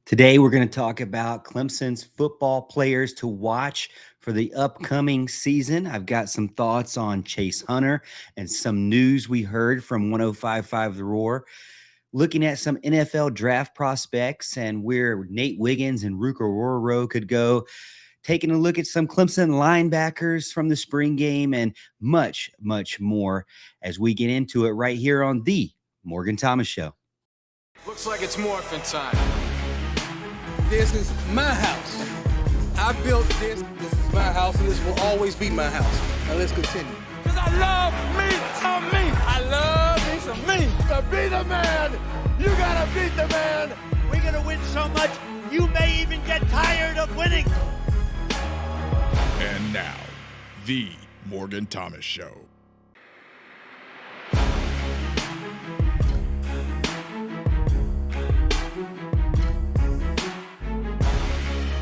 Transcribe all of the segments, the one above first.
Today, we're going to talk about Clemson's football players to watch for the upcoming season. I've got some thoughts on Chase Hunter and some news we heard from 1055 The Roar. Looking at some NFL draft prospects and where Nate Wiggins and Ruke Orhorhoro could go. Taking a look at some Clemson linebackers from the spring game and much, much more as we get into it right here on the Morgan Thomas Show. Looks like it's morphin' time. This is my house. I built this. This is my house, and this will always be my house. Now let's continue. Because I love me some me. I love me some me. To be the man, you gotta beat the man. We're gonna win so much, you may even get tired of winning. And now, the Morgan Thomas Show.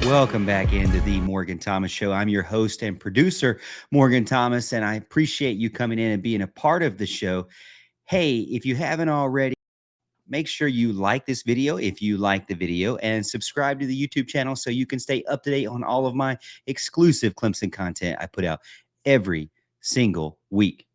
Welcome back into the Morgan Thomas Show. I'm your host and producer, Morgan Thomas, and I appreciate you coming in and being a part of the show. Hey, if you haven't already, make sure you like this video if you like the video and subscribe to the YouTube channel so you can stay up to date on all of my exclusive Clemson content I put out every single week.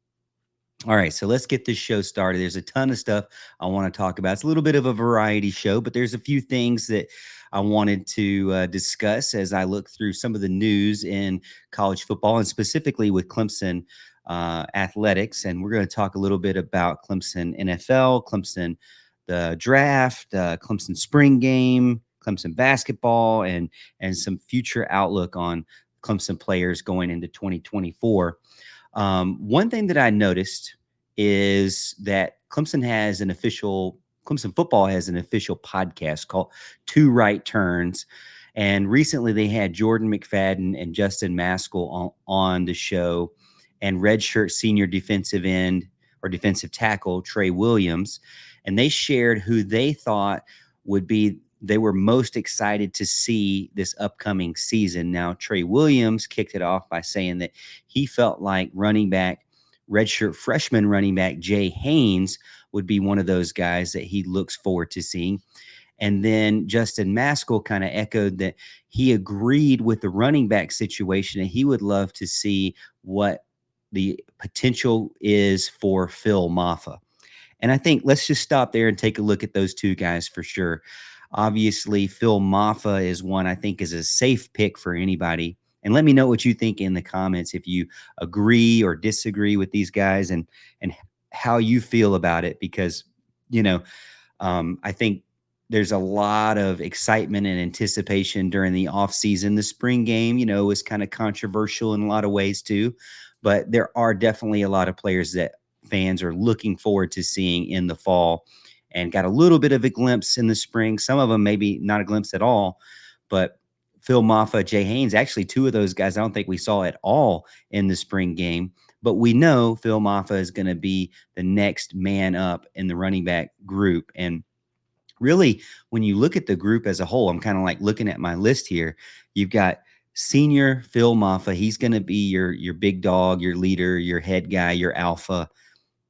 All right, so let's get this show started. There's a ton of stuff I want to talk about. It's a little bit of a variety show, but there's a few things that I wanted to discuss as I look through some of the news in college football and specifically with Clemson athletics. And we're going to talk a little bit about Clemson NFL, Clemson the draft, Clemson spring game, Clemson basketball, and some future outlook on Clemson players going into 2024. One thing that I noticed is that Clemson football has an official podcast called Two Right Turns. And recently they had Jordan McFadden and Justin Maskell on the show, and redshirt senior defensive end or defensive tackle Trey Williams. And they shared who they thought they were most excited to see this upcoming season. Now, Trey Williams kicked it off by saying that he felt like redshirt freshman running back Jay Haynes would be one of those guys that he looks forward to seeing. And then Justin Maskell kind of echoed that he agreed with the running back situation and he would love to see what the potential is for Phil Maffa. And I think let's just stop there and take a look at those two guys for sure. Obviously, Phil Maffa is one I think is a safe pick for anybody. And let me know what you think in the comments if you agree or disagree with these guys and how you feel about it. Because, I think there's a lot of excitement and anticipation during the offseason. The spring game, is kind of controversial in a lot of ways too. But there are definitely a lot of players that fans are looking forward to seeing in the fall and got a little bit of a glimpse in the spring. Some of them maybe not a glimpse at all, but Phil Maffa, Jay Haynes, actually two of those guys I don't think we saw at all in the spring game. But we know Phil Maffa is going to be the next man up in the running back group. And really, when you look at the group as a whole, I'm kind of like looking at my list here. You've got senior Phil Maffa. He's going to be your big dog, your leader, your head guy, your alpha.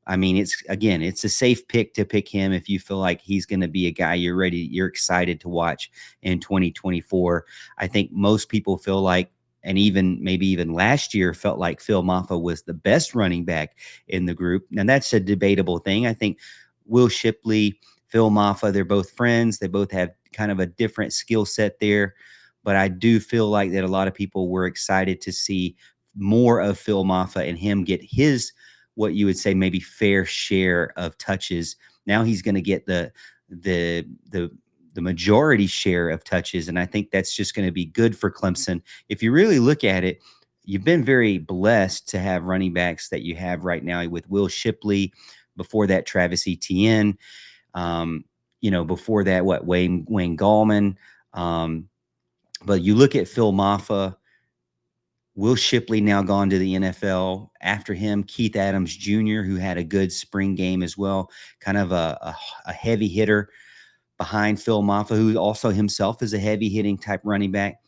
I mean, it's a safe pick to pick him if you feel like he's going to be a guy you're excited to watch in 2024. I think most people feel like, and maybe even last year felt like Phil Maffa was the best running back in the group. And that's a debatable thing. I think Will Shipley, Phil Maffa, they're both friends. They both have kind of a different skill set there. But I do feel like that a lot of people were excited to see more of Phil Maffa and him get his, what you would say, maybe fair share of touches. Now he's going to get the majority share of touches. And I think that's just going to be good for Clemson. If you really look at it, you've been very blessed to have running backs that you have right now with Will Shipley, before that, Travis Etienne, before that, Wayne Gallman. But you look at Phil Maffa, Will Shipley now gone to the NFL. After him, Keith Adams Jr., who had a good spring game as well, kind of a heavy hitter behind Phil Maffa, who also himself is a heavy hitting type running back.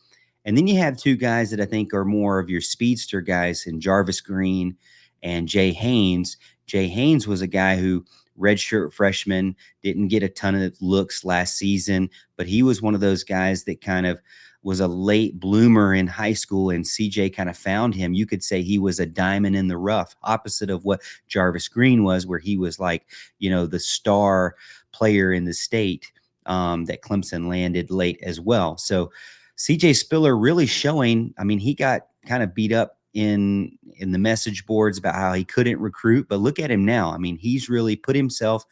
And then you have two guys that I think are more of your speedster guys in Jarvis Green and Jay Haynes. Jay Haynes was a guy who redshirt freshman, didn't get a ton of looks last season, but he was one of those guys that kind of was a late bloomer in high school, and CJ kind of found him. You could say he was a diamond in the rough, opposite of what Jarvis Green was, where he was like, the star player in the state, that Clemson landed late as well. So CJ Spiller really showing, I mean, he got kind of beat up in the message boards about how he couldn't recruit, but look at him now. I mean, he's really put himself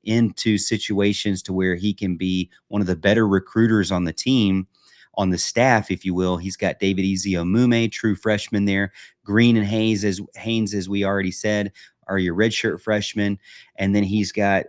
into situations to where he can be one of the better recruiters on the team, on the staff, if you will. He's got David Eziomume, true freshman there. Green and Haynes, as we already said, are your redshirt freshmen. And then he's got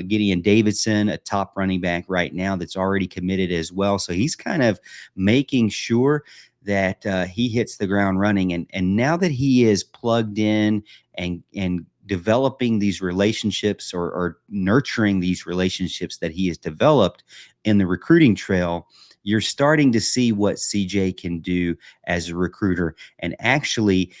Gideon Davidson, a top running back right now that's already committed as well. So he's kind of making sure that he hits the ground running. And now that he is plugged in and developing these relationships, or nurturing these relationships that he has developed in the recruiting trail, you're starting to see what CJ can do as a recruiter. And actually,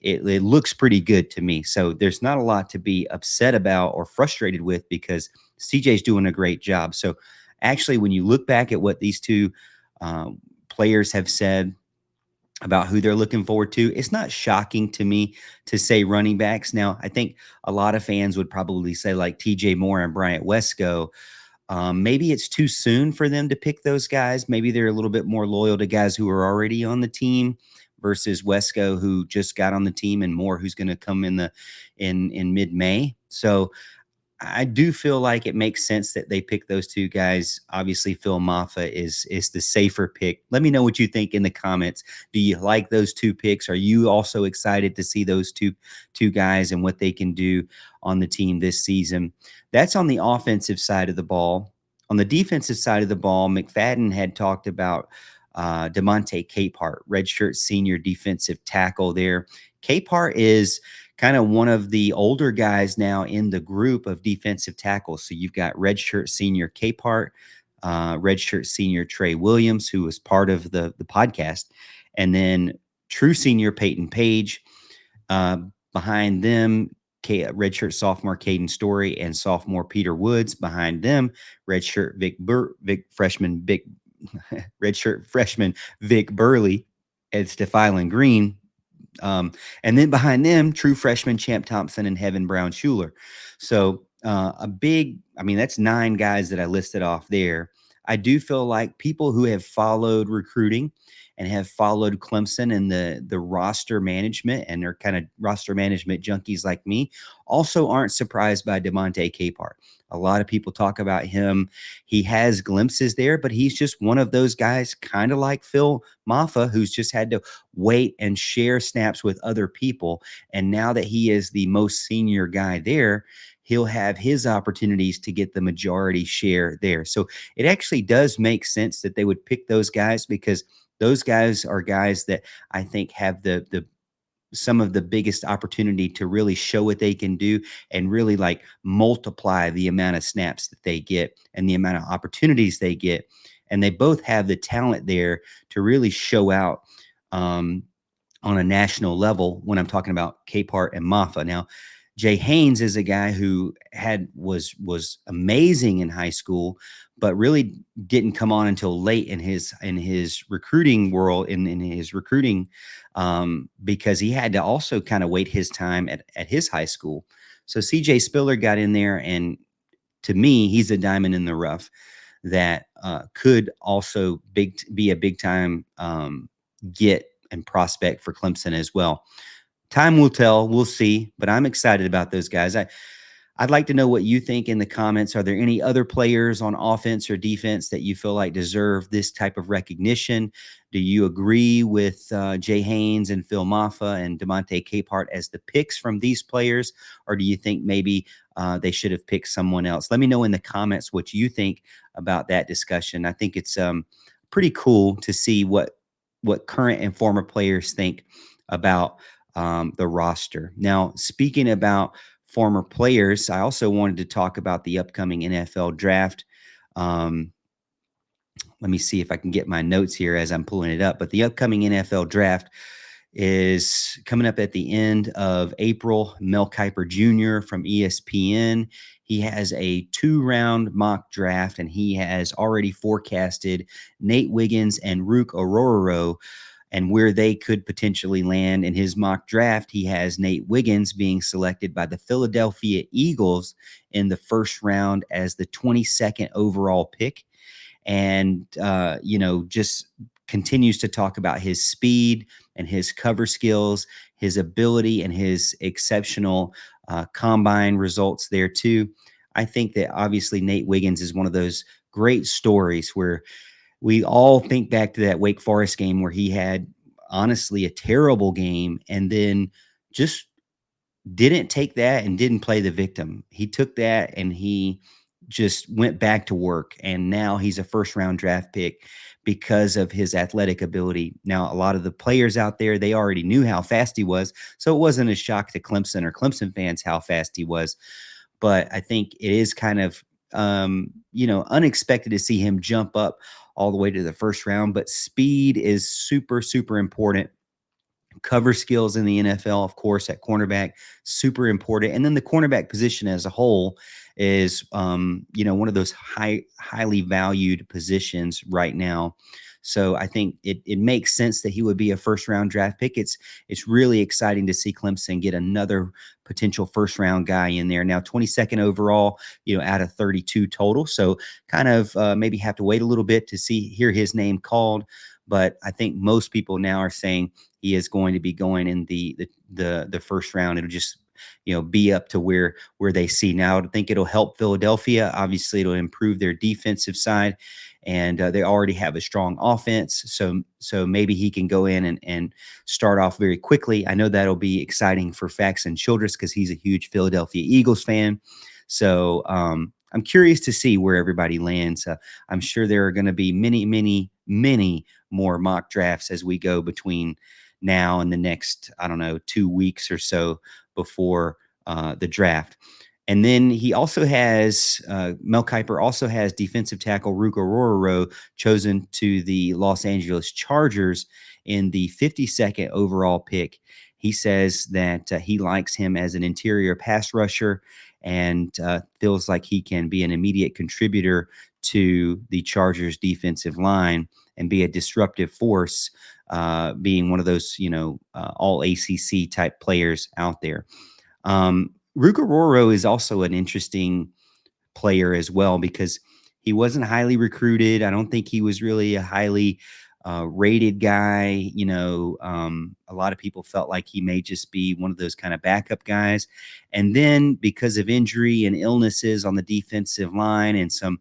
it looks pretty good to me. So there's not a lot to be upset about or frustrated with, because CJ's doing a great job. So actually, when you look back at what these two players have said about who they're looking forward to, it's not shocking to me to say running backs. Now, I think a lot of fans would probably say like TJ Moore and Bryant Wesco. Maybe it's too soon for them to pick those guys. Maybe they're a little bit more loyal to guys who are already on the team versus Wesco, who just got on the team, and Moore, who's going to come in mid-May. So I do feel like it makes sense that they pick those two guys. Obviously, Phil Maffa is the safer pick. Let me know what you think in the comments. Do you like those two picks? Are you also excited to see those two guys and what they can do on the team this season? That's on the offensive side of the ball. On the defensive side of the ball, McFadden had talked about DeMonte Capehart, redshirt senior defensive tackle there. Capehart is kind of one of the older guys now in the group of defensive tackles. So you've got redshirt senior Capehart, redshirt senior Trey Williams, who was part of the podcast, and then true senior Peyton Page. Behind them, redshirt sophomore Caden Story and sophomore Peter Woods. Behind them, redshirt redshirt freshman Vic Burley and Stephylan Green. And then behind them, true freshman Champ Thompson and Heaven Brown Schuler. So that's 9 guys that I listed off there. I do feel like people who have followed recruiting and have followed Clemson and the roster management, and are kind of roster management junkies like me, also aren't surprised by DeMonte Capehart. A lot of people talk about him. He has glimpses there, but he's just one of those guys, kind of like Phil Maffa, who's just had to wait and share snaps with other people. And now that he is the most senior guy there, he'll have his opportunities to get the majority share there. So it actually does make sense that they would pick those guys, because those guys are guys that I think have some of the biggest opportunity to really show what they can do, and really like multiply the amount of snaps that they get and the amount of opportunities they get. And they both have the talent there to really show out on a national level when I'm talking about Capehart and Maffa. Now, Jay Haynes is a guy who was amazing in high school, but really didn't come on until late in his recruiting world, in his recruiting, because he had to also kind of wait his time at his high school. So CJ Spiller got in there, and to me, he's a diamond in the rough that could also be a big time get and prospect for Clemson as well. Time will tell. We'll see. But I'm excited about those guys. I'd like to know what you think in the comments. Are there any other players on offense or defense that you feel like deserve this type of recognition? Do you agree with Jay Haynes and Phil Maffa and DeMonte Capehart as the picks from these players? Or do you think maybe they should have picked someone else? Let me know in the comments what you think about that discussion. I think it's pretty cool to see what current and former players think about the roster. Now, speaking about former players, I also wanted to talk about the upcoming NFL draft. Let me see if I can get my notes here as I'm pulling it up. But the upcoming NFL draft is coming up at the end of April. Mel Kiper Jr. from ESPN. He has a 2-round mock draft, and he has already forecasted Nate Wiggins and Ruke Orhorhoro and where they could potentially land in his mock draft. He has Nate Wiggins being selected by the Philadelphia Eagles in the first round as the 22nd overall pick. And, just continues to talk about his speed and his cover skills, his ability and his exceptional combine results there too. I think that obviously Nate Wiggins is one of those great stories where we all think back to that Wake Forest game where he had honestly a terrible game and then just didn't take that and didn't play the victim. He took that and he just went back to work. And now he's a first round draft pick because of his athletic ability. Now, a lot of the players out there, they already knew how fast he was. So it wasn't a shock to Clemson or Clemson fans how fast he was. But I think it is kind of, unexpected to see him jump up all the way to the first round. But speed is super, super important. Cover skills in the NFL, of course, at cornerback, super important. And then the cornerback position as a whole is, one of those highly valued positions right now. So I think it makes sense that he would be a first round draft pick. It's really exciting to see Clemson get another potential first round guy in there. Now 22nd overall, out of 32 total. So kind of maybe have to wait a little bit to hear his name called. But I think most people now are saying he is going to be going in the first round. It'll just be up to where they see. Now I think it'll help Philadelphia. Obviously, it'll improve their defensive side, and they already have a strong offense. So maybe he can go in and start off very quickly. I know that'll be exciting for Fax and Childress because he's a huge Philadelphia Eagles fan. So I'm curious to see where everybody lands. I'm sure there are going to be many, many, many more mock drafts as we go between now and the next, 2 weeks or so before the draft. And then he also has, Mel Kiper also has defensive tackle Ruke Orhorhoro chosen to the Los Angeles Chargers in the 52nd overall pick. He says that he likes him as an interior pass rusher and feels like he can be an immediate contributor to the Chargers defensive line and be a disruptive force, being one of those, all ACC type players out there. Ruke Orhorhoro is also an interesting player as well because he wasn't highly recruited. I don't think he was really a highly rated guy. A lot of people felt like he may just be one of those kind of backup guys. And then because of injury and illnesses on the defensive line and some,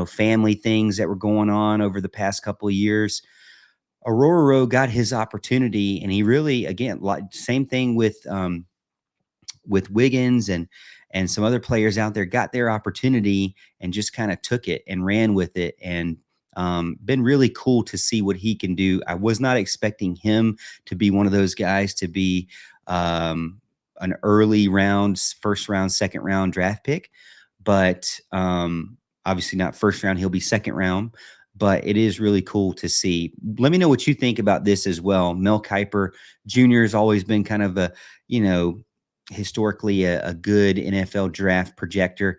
family things that were going on over the past couple of years, Orhorhoro got his opportunity. And he really, again, same thing with Wiggins and some other players out there, got their opportunity and just kind of took it and ran with it, and been really cool to see what he can do. I was not expecting him to be one of those guys to be an early round, first round, second round draft pick, but obviously not first round. He'll be second round. But it is really cool to see. Let me know what you think about this as well. Mel Kiper Jr. has always been kind of a, historically a good NFL draft projector.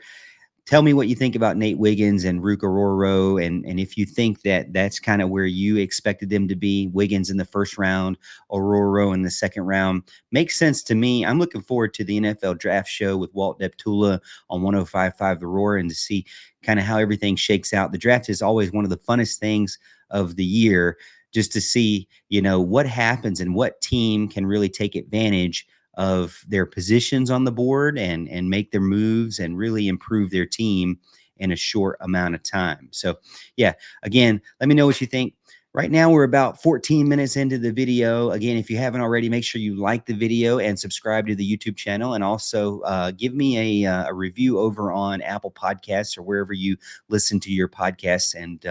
Tell me what you think about Nate Wiggins and Ruke Orhorhoro, and if you think that that's kind of where you expected them to be. Wiggins in the first round, Orhorhoro in the second round. Makes sense to me. I'm looking forward to the NFL draft show with Walt Deptula on 105.5 The Roar and to see kind of how everything shakes out. The draft is always one of the funnest things of the year, just to see, what happens and what team can really take advantage of their positions on the board and make their moves and really improve their team in a short amount of time. So yeah, again, let me know what you think. Right now, we're about 14 minutes into the video. Again, if you haven't already, make sure you like the video and subscribe to the YouTube channel. And also give me a review over on Apple Podcasts or wherever you listen to your podcasts. And,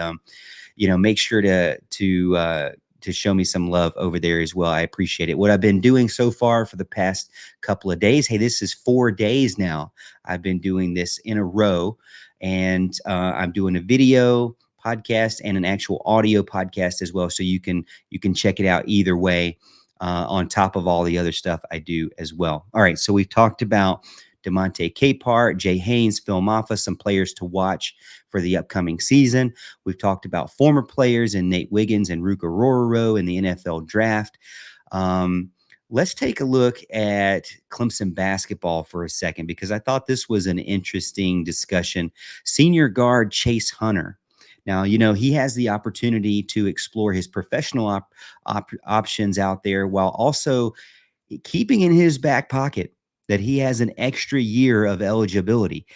make sure to show me some love over there as well. I appreciate it. What I've been doing so far for the past couple of days, hey, this is 4 days now. I've been doing this in a row, and I'm doing a video podcast and an actual audio podcast as well. So you can check it out either way. on top of all the other stuff I do as well. All right, so we've talked about DeMonte Capehart, Jay Haynes, Phil Maffa, some players to watch for the upcoming season. We've talked about former players in Nate Wiggins and Ruke Orhorhoro in the NFL draft. Let's take a look at Clemson basketball for a second, because I thought this was an interesting discussion. Senior guard Chase Hunter. Now, he has the opportunity to explore his professional options out there, while also keeping in his back pocket that he has an extra year of eligibility.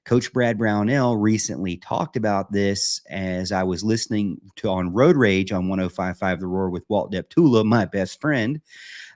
Coach Brad Brownell recently talked about this as I was listening to on Road Rage on 105.5 The Roar with Walt Deptula, my best friend.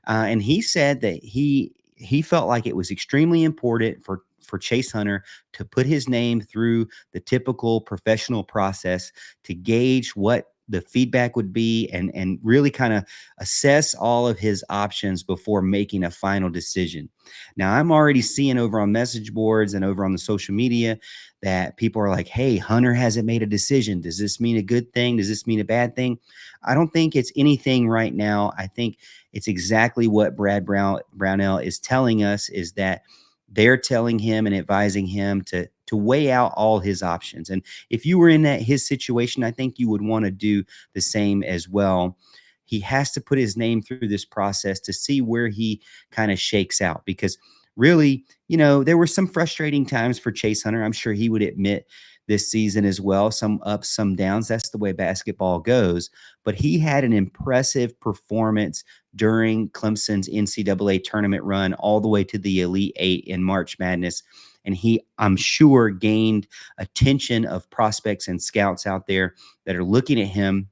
And he said that he felt like it was extremely important for Chase Hunter to put his name through the typical professional process to gauge what the feedback would be, and really kind of assess all of his options before making a final decision. Now, I'm already seeing over on message boards and over on the social media that people are like, hey, Hunter hasn't made a decision. Does this mean a good thing? Does this mean a bad thing? I don't think it's anything right now. I think it's exactly what Brad Brownell is telling us, is that they're telling him and advising him to weigh out all his options. And if you were in his situation, I think you would want to do the same as well. He has to put his name through this process to see where he kind of shakes out, because really, there were some frustrating times for Chase Hunter. I'm sure he would admit this season as well, some ups, some downs. That's the way basketball goes. But he had an impressive performance during Clemson's NCAA tournament run all the way to the Elite Eight in March Madness. And he, I'm sure, gained attention of prospects and scouts out there that are looking at him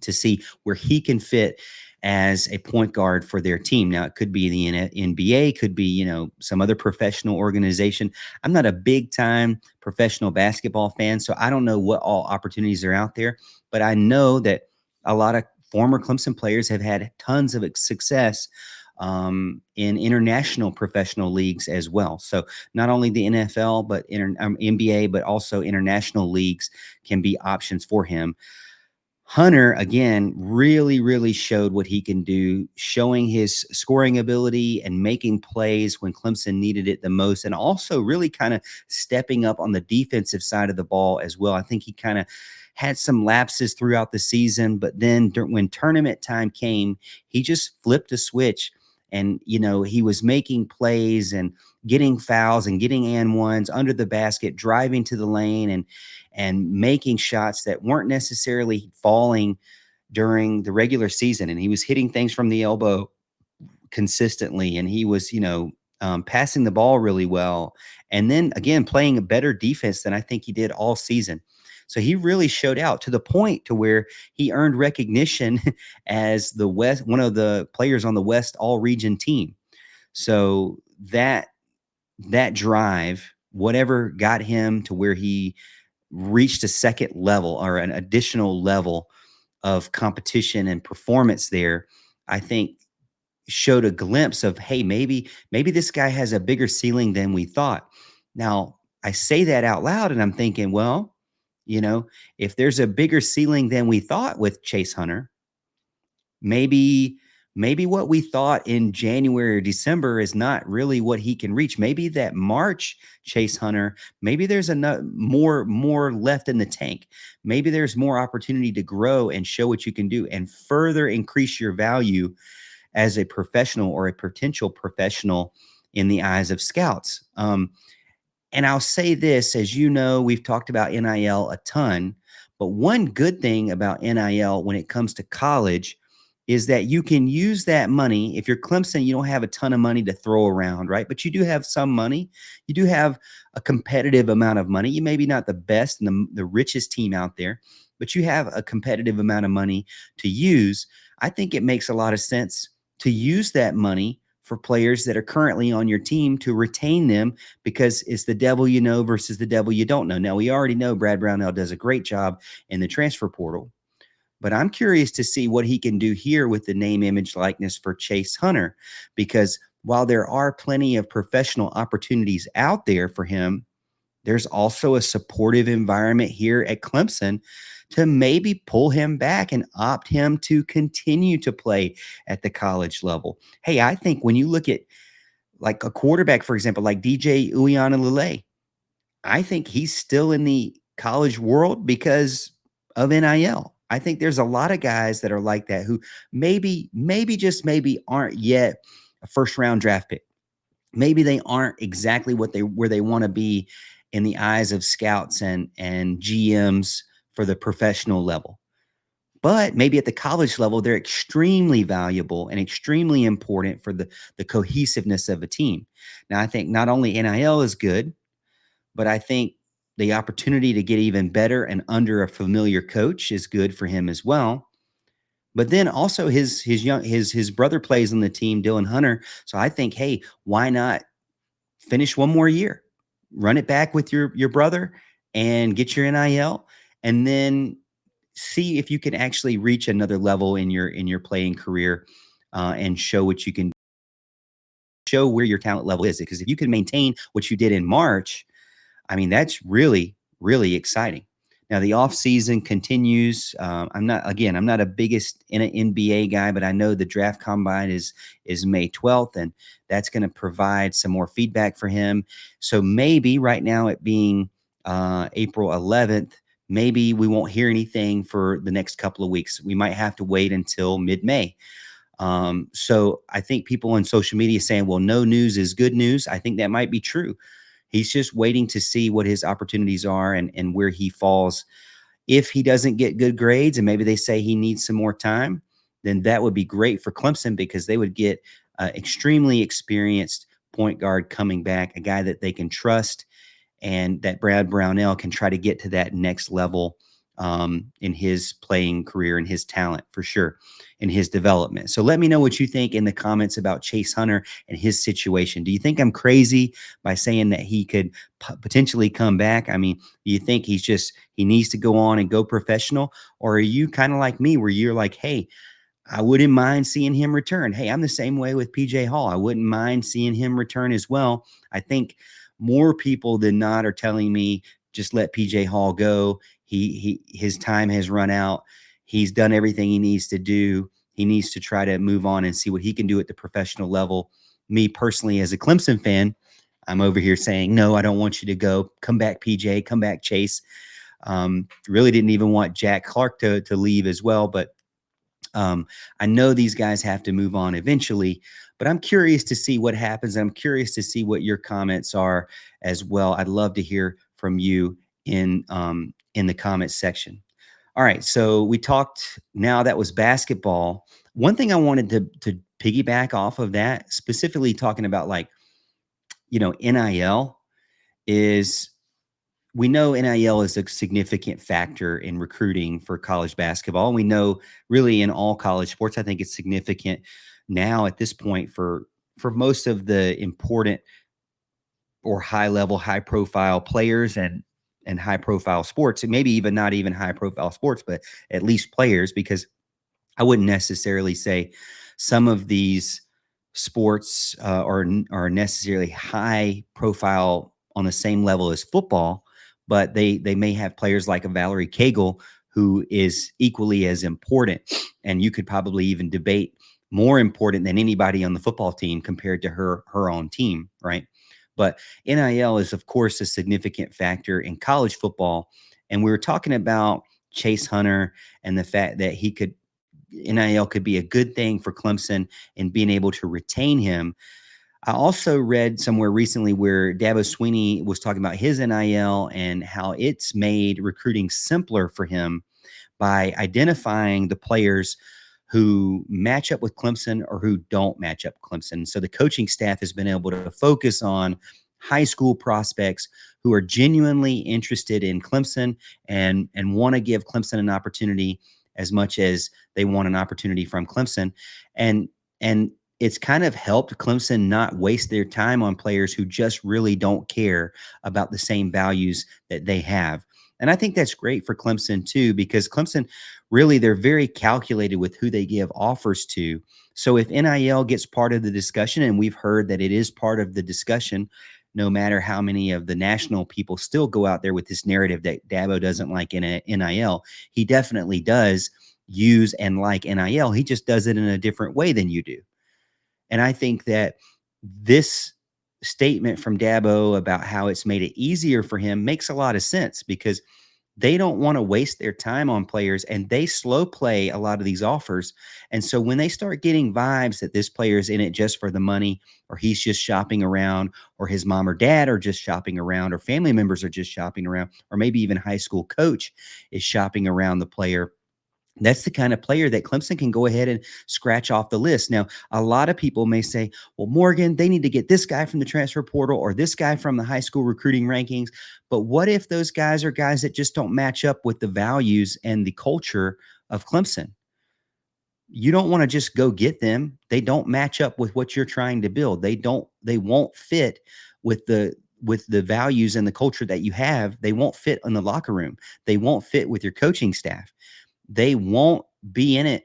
to see where he can fit as a point guard for their team. Now, it could be the NBA, could be, some other professional organization. I'm not a big time professional basketball fan, so I don't know what all opportunities are out there, but I know that a lot of former Clemson players have had tons of success in international professional leagues as well. So not only the NFL, but NBA, but also international leagues can be options for him. Hunter, again, really, really showed what he can do, showing his scoring ability and making plays when Clemson needed it the most, and also really kind of stepping up on the defensive side of the ball as well. I think he kind of had some lapses throughout the season, but then when tournament time came, he just flipped a switch. And, he was making plays and getting fouls and getting and ones under the basket, driving to the lane and making shots that weren't necessarily falling during the regular season. And he was hitting things from the elbow consistently. And he was, passing the ball really well. And then again, playing a better defense than I think he did all season. So he really showed out to the point to where he earned recognition as one of the players on the West All-Region team. So that drive, whatever got him to where he reached a second level or an additional level of competition and performance there, I think showed a glimpse of, hey, maybe this guy has a bigger ceiling than we thought. Now, I say that out loud and I'm thinking, well, if there's a bigger ceiling than we thought with Chase Hunter, maybe what we thought in January or December is not really what he can reach. Maybe that March Chase Hunter, maybe there's more left in the tank. Maybe there's more opportunity to grow and show what you can do and further increase your value as a professional or a potential professional in the eyes of scouts. And I'll say this, as you know, we've talked about NIL a ton, but one good thing about NIL when it comes to college is that you can use that money. If you're Clemson, you don't have a ton of money to throw around, right? But you do have some money. You do have a competitive amount of money. You may be not the best and the richest team out there, but you have a competitive amount of money to use. I think it makes a lot of sense to use that money for players that are currently on your team to retain them, because it's the devil you know versus the devil you don't know. Now, we already know Brad Brownell does a great job in the transfer portal, but I'm curious to see what he can do here with the name, image, likeness for Chase Hunter, because while there are plenty of professional opportunities out there for him, there's also a supportive environment here at Clemson to maybe pull him back and opt him to continue to play at the college level. Hey, I think when you look at like a quarterback, for example, like DJ Uiagalelei, I think he's still in the college world because of NIL. I think there's a lot of guys that are like that who maybe just maybe aren't yet a first round draft pick. Maybe they aren't exactly where they want to be in the eyes of scouts and GMs for the professional level. But maybe at the college level, they're extremely valuable and extremely important for the cohesiveness of a team. Now, I think not only NIL is good, but I think the opportunity to get even better and under a familiar coach is good for him as well. But then also his brother plays on the team, Dylan Hunter. So I think, hey, why not finish one more year, run it back with your brother, and get your NIL, and then see if you can actually reach another level in your playing career, and show what you can show where your talent level is. Because if you can maintain what you did in March, I mean, that's really, really exciting. Now the off season continues. I'm not a biggest in an NBA guy, but I know the draft combine is May 12th, and that's going to provide some more feedback for him. So maybe right now, it being April 11th, maybe we won't hear anything for the next couple of weeks. We might have to wait until mid-May. So I think people on social media saying, well, no news is good news. I think that might be true. He's just waiting to see what his opportunities are and where he falls. If he doesn't get good grades and maybe they say he needs some more time, then that would be great for Clemson because they would get extremely experienced point guard coming back, a guy that they can trust, and that Brad Brownell can try to get to that next level in his playing career and his talent for sure, in his development. So let me know what you think in the comments about Chase Hunter and his situation. Do you think I'm crazy by saying that he could potentially come back? I mean, do you think he needs to go on and go professional? Or are you kind of like me where you're like, hey, I wouldn't mind seeing him return. Hey, I'm the same way with PJ Hall. I wouldn't mind seeing him return as well. I think more people than not are telling me just let PJ Hall go. His time has run out. He's done everything he needs to do. He needs to try to move on and see what he can do at the professional level. Me personally, as a Clemson fan, I'm over here saying, no, I don't want you to go. Come back, PJ. Come back, Chase. Really didn't even want Jack Clark to leave as well, but I know these guys have to move on eventually, but I'm curious to see what happens. I'm curious to see what your comments are as well. I'd love to hear from you in the comments section. All right, so we talked. Now that was basketball. One thing I wanted to piggyback off of that, specifically talking about NIL, is we know NIL is a significant factor in recruiting for college basketball. We know really in all college sports, I think it's significant now at this point for most of the important or high level, high profile players and high profile sports, and maybe even not even high profile sports, but at least players, because I wouldn't necessarily say some of these sports are necessarily high profile on the same level as football, but they may have players like a Valerie Cagle who is equally as important, and you could probably even debate more important than anybody on the football team compared to her own team, right? But NIL is, of course, a significant factor in college football, and we were talking about Chase Hunter and the fact that NIL could be a good thing for Clemson in being able to retain him. I also read somewhere recently where Dabo Sweeney was talking about his NIL and how it's made recruiting simpler for him by identifying the players who match up with Clemson or who don't match up Clemson. So the coaching staff has been able to focus on high school prospects who are genuinely interested in Clemson and want to give Clemson an opportunity as much as they want an opportunity from Clemson. And it's kind of helped Clemson not waste their time on players who just really don't care about the same values that they have. And I think that's great for Clemson too, because Clemson really, they're very calculated with who they give offers to. So if NIL gets part of the discussion, and we've heard that it is part of the discussion, no matter how many of the national people still go out there with this narrative that Dabo doesn't like NIL. He definitely does use and like NIL. He just does it in a different way than you do. And I think that this statement from Dabo about how it's made it easier for him makes a lot of sense, because they don't want to waste their time on players, and they slow play a lot of these offers. And so when they start getting vibes that this player is in it just for the money, or he's just shopping around, or his mom or dad are just shopping around, or family members are just shopping around, or maybe even high school coach is shopping around the player, that's the kind of player that Clemson can go ahead and scratch off the list. Now, a lot of people may say, well, Morgan, they need to get this guy from the transfer portal or this guy from the high school recruiting rankings. But what if those guys are guys that just don't match up with the values and the culture of Clemson? You don't want to just go get them. They don't match up with what you're trying to build. They won't fit with the values and the culture that you have. They won't fit in the locker room. They won't fit with your coaching staff. They won't be in it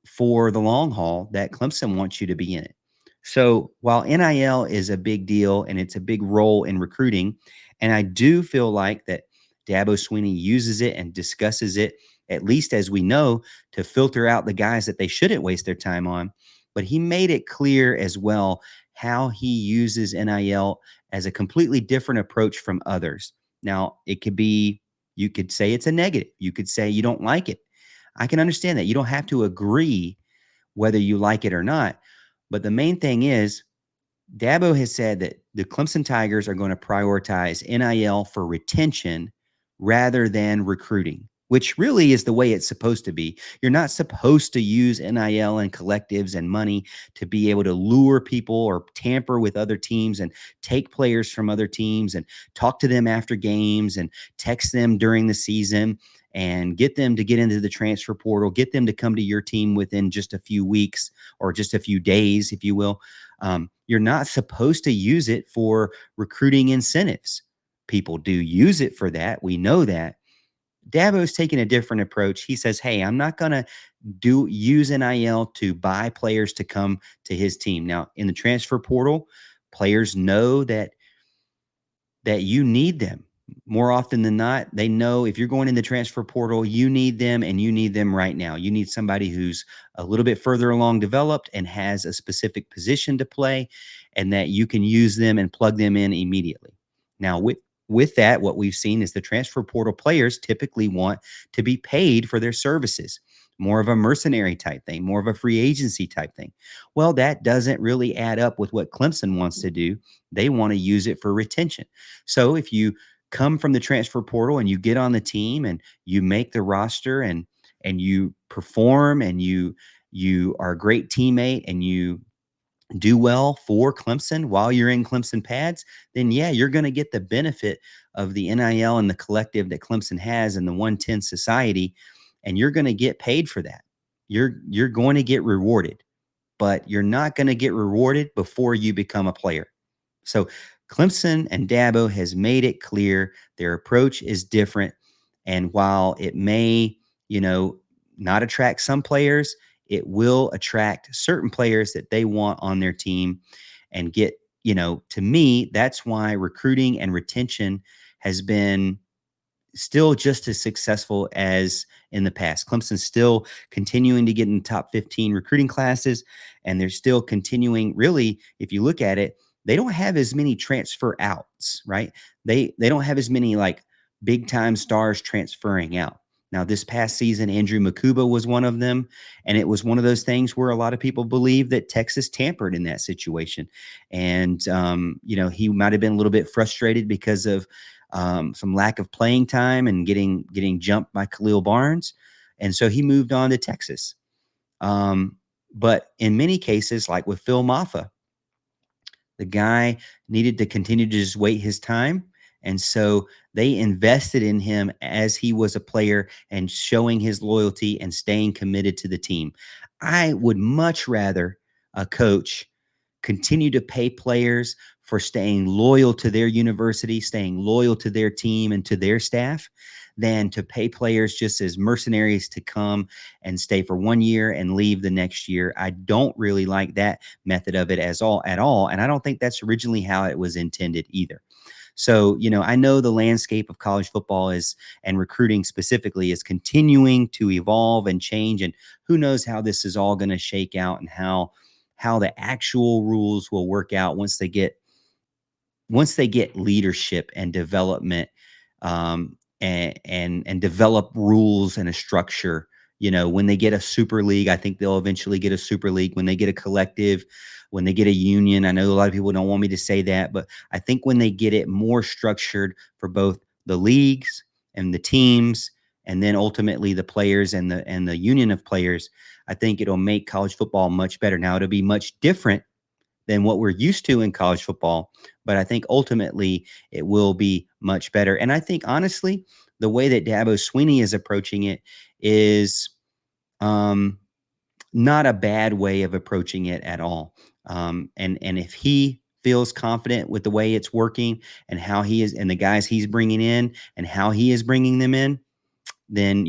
for the long haul that Clemson wants you to be in it. So while NIL is a big deal and it's a big role in recruiting, and I do feel like that Dabo Swinney uses it and discusses it, at least as we know, to filter out the guys that they shouldn't waste their time on. But he made it clear as well how he uses NIL as a completely different approach from others. Now, it could be, you could say it's a negative. You could say you don't like it. I can understand that. You don't have to agree whether you like it or not. But the main thing is, Dabo has said that the Clemson Tigers are going to prioritize NIL for retention rather than recruiting, which really is the way it's supposed to be. You're not supposed to use NIL and collectives and money to be able to lure people or tamper with other teams and take players from other teams and talk to them after games and text them during the season and get them to get into the transfer portal, get them to come to your team within just a few weeks or just a few days, if you will. You're not supposed to use it for recruiting incentives. People do use it for that. We know that. Dabo's taking a different approach. He says, hey, I'm not going to use NIL to buy players to come to his team. Now, in the transfer portal, players know that you need them. More often than not, they know if you're going in the transfer portal, you need them, and you need them right now. You need somebody who's a little bit further along developed and has a specific position to play, and that you can use them and plug them in immediately. Now, with that, what we've seen is the transfer portal players typically want to be paid for their services, more of a mercenary type thing, more of a free agency type thing. Well, that doesn't really add up with what Clemson wants to do. They want to use it for retention. So if you come from the transfer portal and you get on the team and you make the roster and you perform and you are a great teammate and you do well for Clemson while you're in Clemson pads, then yeah, you're going to get the benefit of the NIL and the collective that Clemson has in the 110 society, and you're going to get paid for that. You're going to get rewarded, but you're not going to get rewarded before you become a player. So Clemson and Dabo has made it clear their approach is different. And while it may, not attract some players, it will attract certain players that they want on their team and get, to me, that's why recruiting and retention has been still just as successful as in the past. Clemson's still continuing to get in the top 15 recruiting classes, and they're still continuing, really, if you look at it, they don't have as many transfer outs, right? They don't have as many like big time stars transferring out. Now, this past season, Andrew Makuba was one of them, and it was one of those things where a lot of people believe that Texas tampered in that situation. And, he might have been a little bit frustrated because of some lack of playing time and getting jumped by Khalil Barnes. And so he moved on to Texas. But in many cases, like with Phil Maffa, the guy needed to continue to just wait his time. And so they invested in him as he was a player and showing his loyalty and staying committed to the team. I would much rather a coach continue to pay players for staying loyal to their university, staying loyal to their team and to their staff, than to pay players just as mercenaries to come and stay for 1 year and leave the next year. I don't really like that method of it at all. And I don't think that's originally how it was intended either. So, I know the landscape of college football and recruiting specifically is continuing to evolve and change. And who knows how this is all going to shake out and how the actual rules will work out once they get leadership and development, and develop rules and a structure. When they get a super league, I think they'll eventually get a super league. When they get a collective, when they get a union, I know a lot of people don't want me to say that, but I think when they get it more structured for both the leagues and the teams, and then ultimately the players and the union of players, I think it'll make college football much better. Now, it'll be much different than what we're used to in college football, but I think ultimately it will be much better. And I think, honestly, the way that Dabo Swinney is approaching it is not a bad way of approaching it at all. And if he feels confident with the way it's working and how he is, and the guys he's bringing in and how he is bringing them in, then,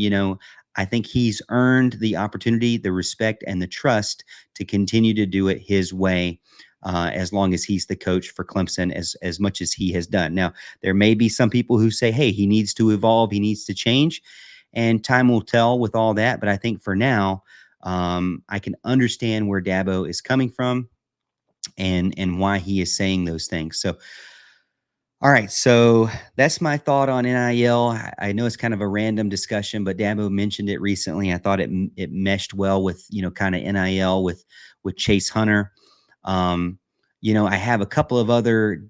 I think he's earned the opportunity, the respect, and the trust to continue to do it his way, as long as he's the coach for Clemson, as much as he has done. Now, there may be some people who say, hey, he needs to evolve, he needs to change, and time will tell with all that. But I think for now, I can understand where Dabo is coming from and why he is saying those things. So, all right, so that's my thought on NIL. I know it's kind of a random discussion, but Dabo mentioned it recently. I thought it meshed well with kind of NIL with Chase Hunter. I have a couple of other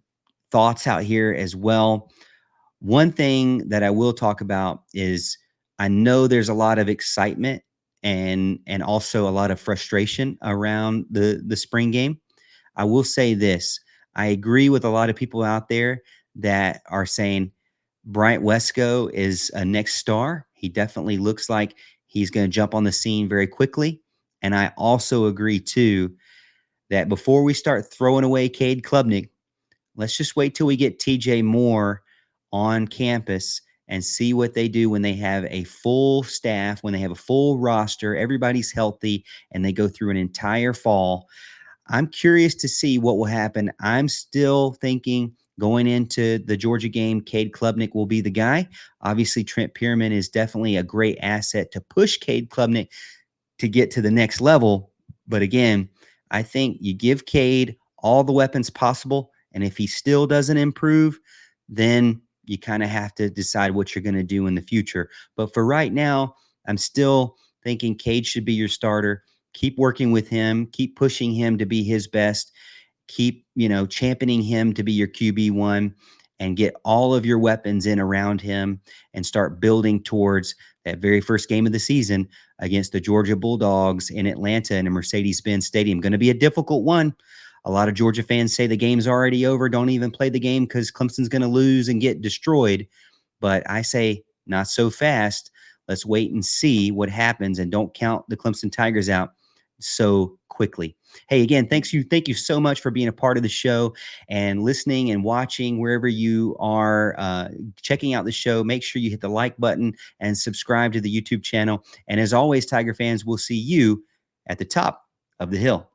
thoughts out here as well. One thing that I will talk about is I know there's a lot of excitement and also a lot of frustration around the spring game. I will say this. I agree with a lot of people out there that are saying Bryant Wesco is a next star. He definitely looks like he's going to jump on the scene very quickly. And I also agree, too, that before we start throwing away Cade Klubnik, let's just wait till we get TJ Moore on campus and see what they do when they have a full staff, when they have a full roster, everybody's healthy, and they go through an entire fall. I'm curious to see what will happen. I'm still thinking going into the Georgia game, Cade Klubnik will be the guy. Obviously, Trent Pierman is definitely a great asset to push Cade Klubnik to get to the next level. But again, I think you give Cade all the weapons possible, and if he still doesn't improve, then you kind of have to decide what you're going to do in the future. But for right now, I'm still thinking Cade should be your starter. Keep working with him, keep pushing him to be his best, keep, championing him to be your QB1, and get all of your weapons in around him and start building towards that very first game of the season against the Georgia Bulldogs in Atlanta in a Mercedes-Benz Stadium. Going to be a difficult one. A lot of Georgia fans say the game's already over. Don't even play the game because Clemson's going to lose and get destroyed. But I say not so fast. Let's wait and see what happens, and don't count the Clemson Tigers out so quickly. Hey, again, thank you so much for being a part of the show and listening and watching wherever you are checking out the show. Make sure you hit the like button and subscribe to the YouTube channel. And as always, Tiger fans, we'll see you at the top of the hill.